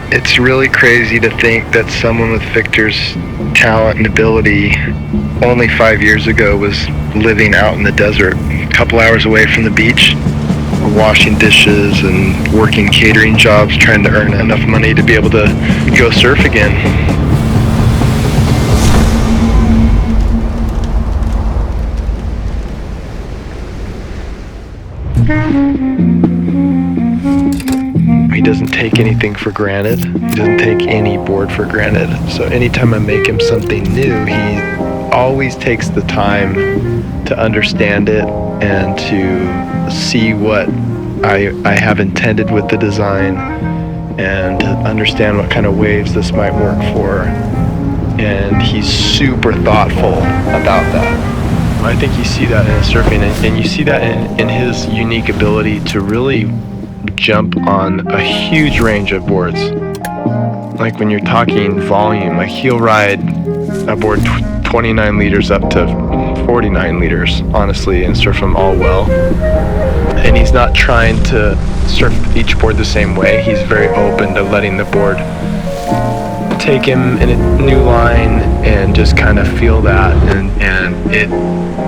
It's really crazy to think that someone with Victor's talent and ability only 5 years ago was living out in the desert, a couple hours away from the beach, washing dishes and working catering jobs, trying to earn enough money to be able to go surf again. He doesn't take anything for granted. He doesn't take any board for granted. So anytime I make him something new, he always takes the time to understand it and to see what I have intended with the design and understand what kind of waves this might work for. And he's super thoughtful about that. I think you see that in his surfing, and you see that in his unique ability to really jump on a huge range of boards. Like when you're talking volume, like he'll ride a board 29 liters up to 49 liters, honestly, and surf them all well. And he's not trying to surf each board the same way. He's very open to letting the board take him in a new line and just kind of feel that,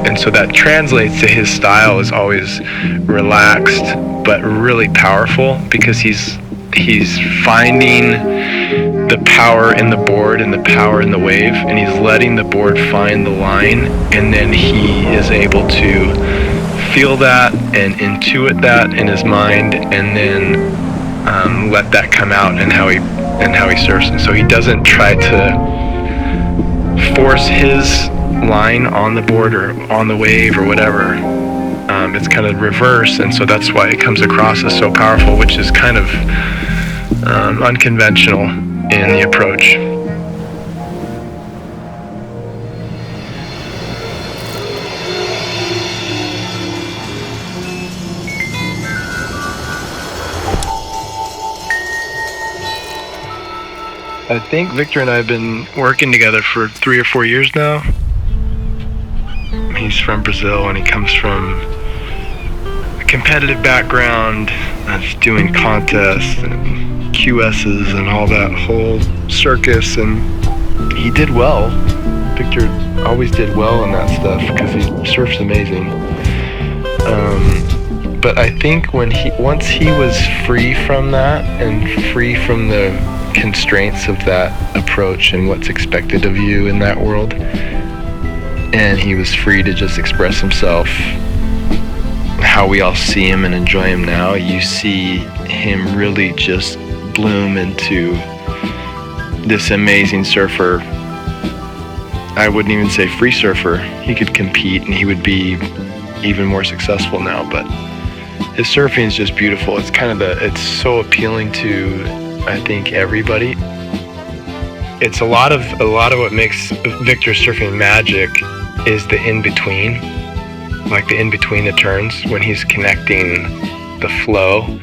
and so that translates to his style is always relaxed but really powerful, because he's finding the power in the board and the power in the wave, and he's letting the board find the line, and then he is able to feel that and intuit that in his mind, and then let that come out in how he surfs. And so he doesn't try to force his line on the board or on the wave or whatever. It's kind of reverse, and so that's why it comes across as so powerful, which is kind of unconventional in the approach. I think Victor and I have been working together for 3 or 4 years now. He's from Brazil, and he comes from a competitive background of doing contests and QSs and all that whole circus, and he did well. Victor always did well in that stuff because he surfs amazing. But I think once he was free from that and free from the constraints of that approach and what's expected of you in that world, and he was free to just express himself how we all see him and enjoy him now, you see him really just bloom into this amazing surfer. I wouldn't even say free surfer. He could compete and he would be even more successful now, but his surfing is just beautiful. It's so appealing to, I think, everybody. It's a lot of what makes Victor surfing magic is the in-between, like the in-between the turns when he's connecting the flow.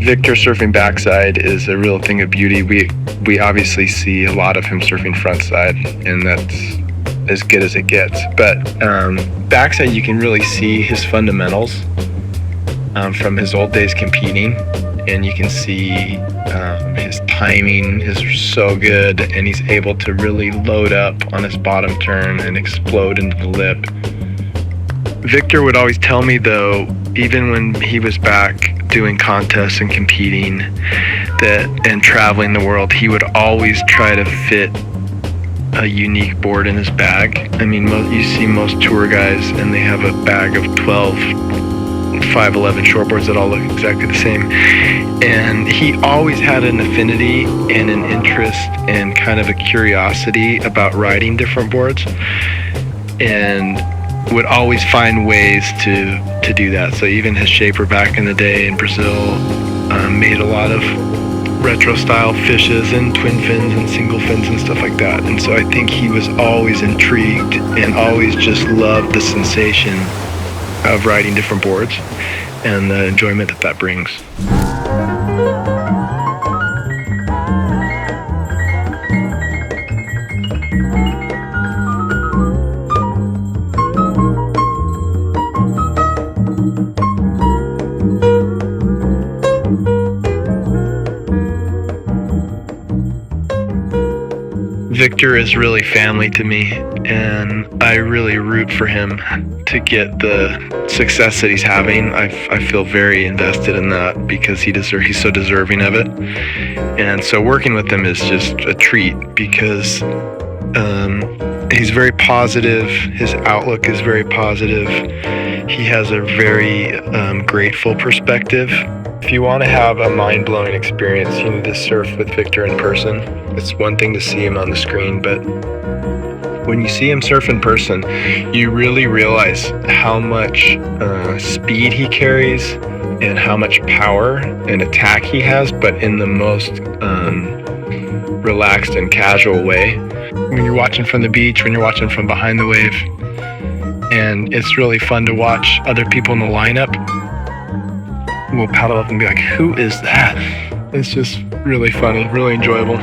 Victor surfing backside is a real thing of beauty. We obviously see a lot of him surfing frontside, and that's as good as it gets. But backside, you can really see his fundamentals from his old days competing, and you can see his timing is so good, and he's able to really load up on his bottom turn and explode into the lip. Victor would always tell me, though, even when he was back doing contests and competing and traveling the world, he would always try to fit a unique board in his bag. I mean, you see most tour guys and they have a bag of 12 511 shortboards that all look exactly the same, and he always had an affinity and an interest and kind of a curiosity about riding different boards, and would always find ways to do that. So even his shaper back in the day in Brazil made a lot of retro style fishes and twin fins and single fins and stuff like that. And so I think he was always intrigued and always just loved the sensation of riding different boards and the enjoyment that brings. Victor is really family to me, and I really root for him to get the success that he's having. I feel very invested in that because he's so deserving of it. And so working with him is just a treat because he's very positive. His outlook is very positive. He has a very grateful perspective. If you want to have a mind-blowing experience, you need to surf with Victor in person. It's one thing to see him on the screen, but when you see him surf in person, you really realize how much speed he carries and how much power and attack he has, but in the most relaxed and casual way. When you're watching from the beach, when you're watching from behind the wave, and it's really fun to watch other people in the lineup will paddle up and be like, who is that? It's just really funny, really enjoyable.